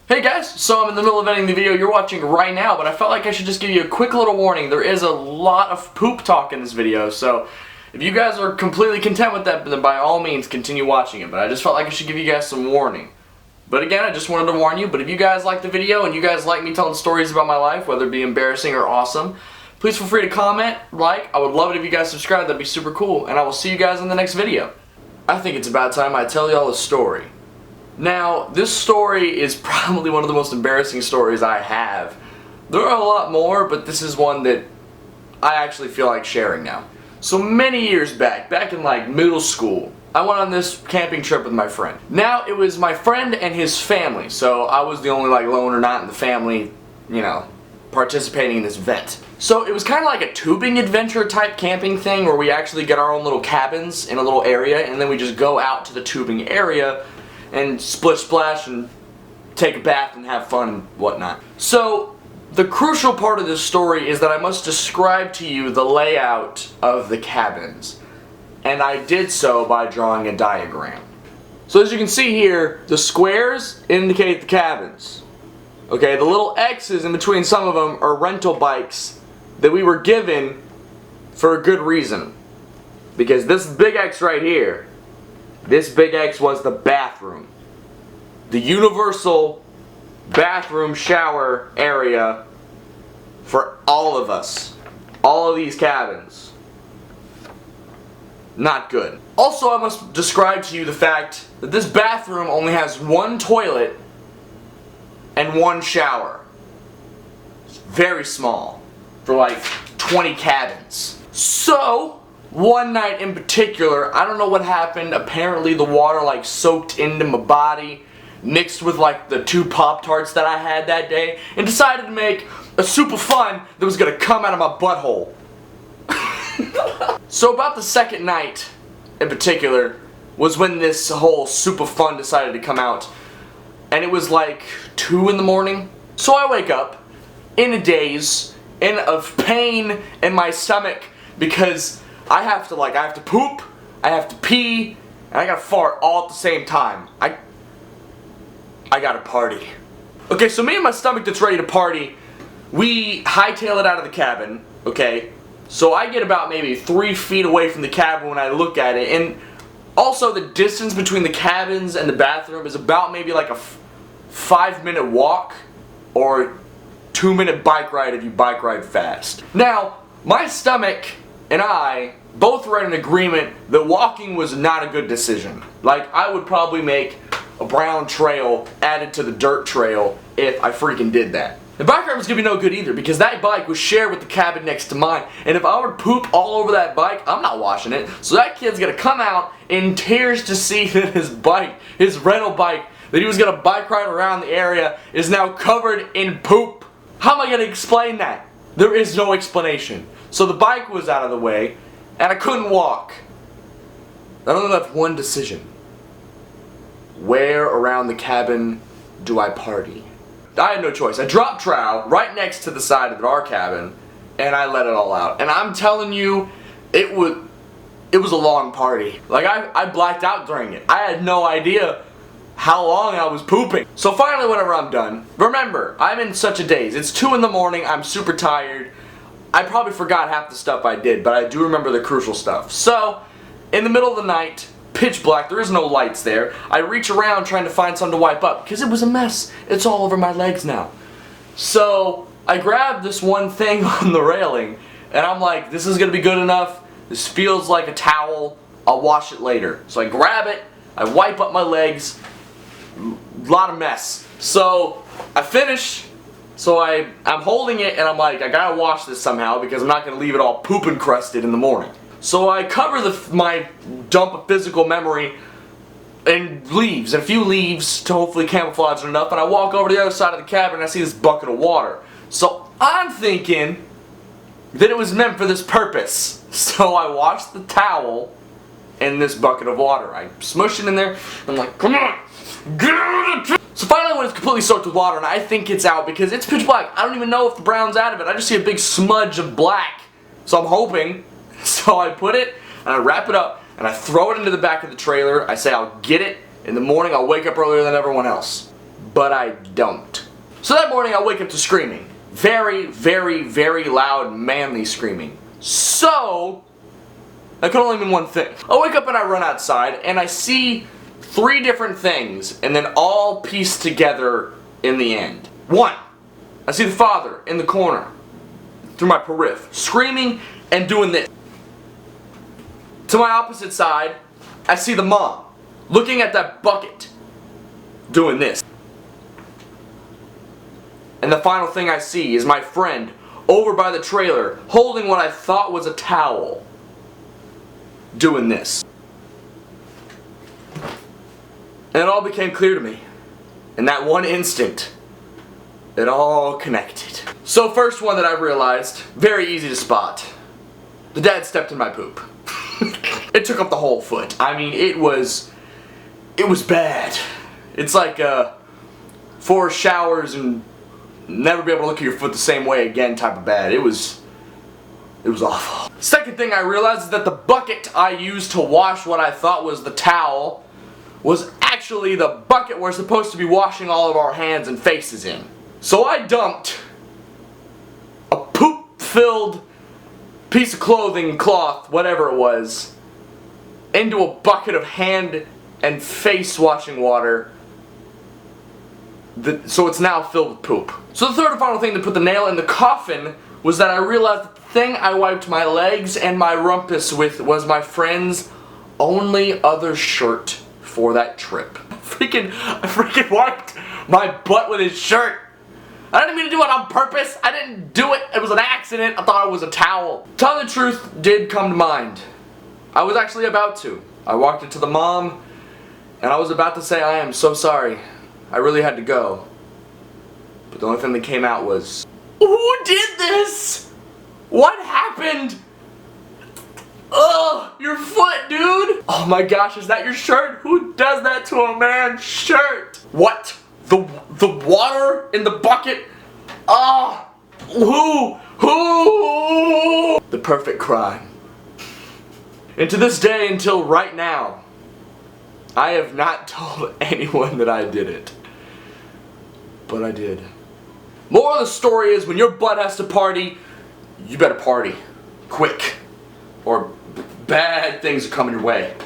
Hey guys, so I'm in the middle of editing the video you're watching right now, but I felt like I should just give you a quick little warning. There is a lot of poop talk in this video, so if you guys are completely content with that, then by all means continue watching it, but I just felt like I should give you guys some warning. But again, I just wanted to warn you, but if you guys like the video and you guys like me telling stories about my life, whether it be embarrassing or awesome, please feel free to comment, like. I would love it if you guys subscribe, that'd be super cool, and I will see you guys in the next video. I think it's about time I tell y'all a story. Now, this story is probably one of the most embarrassing stories I have. There are a lot more, but this is one that I actually feel like sharing now. So many years back in like middle school, I went on this camping trip with my friend. Now, it was my friend and his family, so I was the only like loner not in the family, you know, participating in this event. So it was kind of like a tubing adventure type camping thing where we actually get our own little cabins in a little area and then we just go out to the tubing area and splish splash and take a bath and have fun and whatnot. So the crucial part of this story is that I must describe to you the layout of the cabins, and I did so by drawing a diagram. So as you can see here, the squares indicate the cabins. Okay, the little X's in between some of them are rental bikes that we were given for a good reason. Because this big X right here, this big X was the bathroom. The universal bathroom shower area for all of us. All of these cabins. Not good. Also, I must describe to you the fact that this bathroom only has one toilet and one shower. It's very small for like 20 cabins. So one night in particular, I don't know what happened, apparently the water like soaked into my body, mixed with like the 2 Pop-Tarts that I had that day, and decided to make a super fun that was gonna come out of my butthole. So about the second night in particular was when this whole super fun decided to come out, and it was like 2 in the morning. So I wake up in a daze, of pain in my stomach, because I have to poop, I have to pee, and I gotta fart all at the same time. I gotta party. Okay, so me and my stomach that's ready to party, we hightail it out of the cabin, okay? So I get about maybe 3 feet away from the cabin when I look at it, and also the distance between the cabins and the bathroom is about maybe like a 5-minute walk, or 2-minute bike ride if you bike ride fast. Now, my stomach and I both were in agreement that walking was not a good decision. Like, I would probably make a brown trail added to the dirt trail if I freaking did that. The bike ride was gonna be no good either, because that bike was shared with the cabin next to mine, and if I were to poop all over that bike, I'm not washing it. So that kid's gonna come out in tears to see that his bike, his rental bike, that he was gonna bike ride around the area, is now covered in poop. How am I gonna explain that? There is no explanation. So the bike was out of the way, and I couldn't walk. I only left one decision. Where around the cabin do I party? I had no choice. I dropped trowel right next to the side of our cabin, and I let it all out. And I'm telling you, it was a long party. Like, I blacked out during it. I had no idea how long I was pooping. So finally, whenever I'm done, remember, I'm in such a daze. It's 2 in the morning, I'm super tired. I probably forgot half the stuff I did, but I do remember the crucial stuff. So, in the middle of the night, pitch black, there is no lights there, I reach around trying to find something to wipe up, because it was a mess. It's all over my legs now. So, I grabbed this one thing on the railing, and I'm like, this is gonna be good enough. This feels like a towel. I'll wash it later. So I grab it, I wipe up my legs. A lot of mess. So, I finish. So I'm holding it and I'm like, I gotta wash this somehow because I'm not gonna leave it all poop encrusted in the morning. So I cover my dump of physical memory in leaves, and a few leaves to hopefully camouflage it enough, and I walk over to the other side of the cabin and I see this bucket of water. So I'm thinking that it was meant for this purpose. So I wash the towel in this bucket of water. I smush it in there. I'm like, come on, get out of the. So finally, when it's completely soaked with water, and I think it's out because it's pitch black. I don't even know if the brown's out of it. I just see a big smudge of black. So I'm hoping. So I put it, and I wrap it up, and I throw it into the back of the trailer. I say I'll get it in the morning. I'll wake up earlier than everyone else. but I don't. So that morning I wake up to screaming. Very, very, very loud, manly screaming. So, that could only mean one thing. I wake up and I run outside and I see 3 different things and then all pieced together in the end. 1, I see the father in the corner through my periph, screaming and doing this. To my opposite side, I see the mom looking at that bucket, doing this. And the final thing I see is my friend over by the trailer holding what I thought was a towel, doing this. And it all became clear to me. In that one instant, it all connected. So first one that I realized, very easy to spot. The dad stepped in my poop. It took up the whole foot. I mean, it was bad. It's like 4 showers and never be able to look at your foot the same way again type of bad. It was awful. Second thing I realized is that the bucket I used to wash what I thought was the towel was actually the bucket we're supposed to be washing all of our hands and faces in. So I dumped a poop-filled piece of clothing, cloth, whatever it was, into a bucket of hand and face washing water. So it's now filled with poop. So the third and final thing to put the nail in the coffin was that I realized that the thing I wiped my legs and my rumpus with was my friend's only other shirt for that trip. I freaking wiped my butt with his shirt. I didn't mean to do it on purpose. I didn't do it. It was an accident. I thought it was a towel. Telling the truth did come to mind. I was actually about to. I walked into the mom and I was about to say, I am so sorry. I really had to go. But the only thing that came out was, who did this? What happened? Ugh, your foot, dude. Oh my gosh, is that your shirt? Who does that to a man's shirt? What? The water in the bucket? Ah, who? The perfect crime. And to this day, until right now, I have not told anyone that I did it. But I did. Moral of the story is, when your butt has to party, you better party. Quick. Or bad things are coming your way.